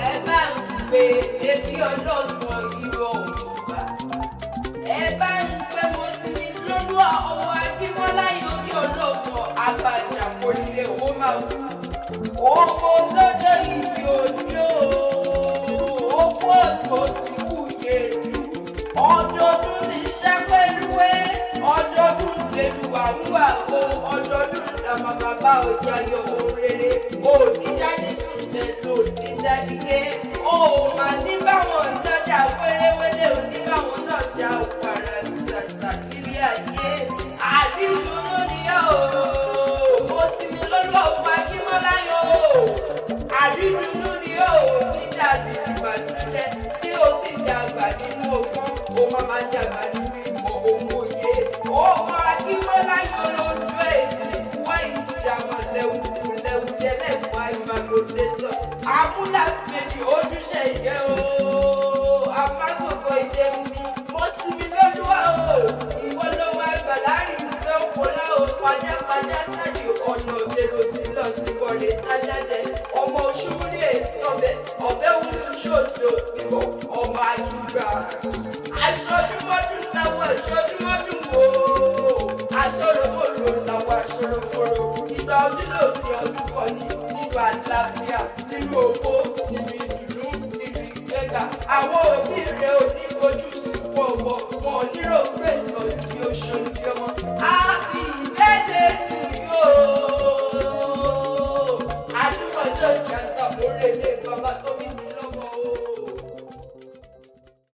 ẹ bá ń pe etí ọlọ́gbọ̀n ìwọ̀ òṣùpá. Ẹ bá ń pe mo sì ní lọ́lọ́ ọmọ Akínmọ́lá yorí ọlọ́gbọ̀n àbàjá kò nílé owó máa wù. Ọmọ lọ́jọ́ ìbí òní ó kó tó sí kú yé jù. Ọdọọdún ní sápẹ́lúwé, ọdọọdún lèlùwà ń wà ó, ọdọọdún làmà bàbá ọjà yọ ohun rere. Onídàájí sùn tẹ̀lé onídàájí ké. Ó mà ní báwọn nájà wéréwéré oníbàwọn nájà òpàrà ṣàṣà nílé ayé. Àdìdúró ni ó, mo sì ní lọ́lọ́ ọmọ Akínmọ́lá yó. Àdìdúró ni ó ní dàbí ìbànújẹ́ tí ó ti dàgbà nínú ọgbọ́n, ó máa dàgbà nínú ìmọ̀ ohun òye. Ọmọ Akínmọ́lá yó lójú èdè wá ìjàmọ̀ lẹ́wù jẹ́lẹ̀kùn àìmàgòdètò. Amúlàgbèjì ojúṣe ìyẹ́ o, amágbogbo ìdẹ́mu ni mo sì mi lọ́dúnwá o. Ìwọ lọ́wọ́ àgbà láàrin ìgbé òkúlá o, pajápajá sáàdì ọ̀nà òdèrò tí lọ sí wọlé tájájẹ. Ọmọ òṣùwù ní èso ọbẹ̀ wúlò ṣòdo ìbọ̀ ọmọ àjùgbà. Aṣọ́dúnmọ́dún làwọn aṣọ́dúnmọ́dún wò ó. Aṣọ́ròmọ́rò làwọn aṣọ́ròmọ́rò. Ìgbà onílò ní ọdún kan ní nínú àlàáfíà, nínú owó, nínú ìdùnnú, nínú ìgbéga. Àwọn òbí rẹ̀ ò ní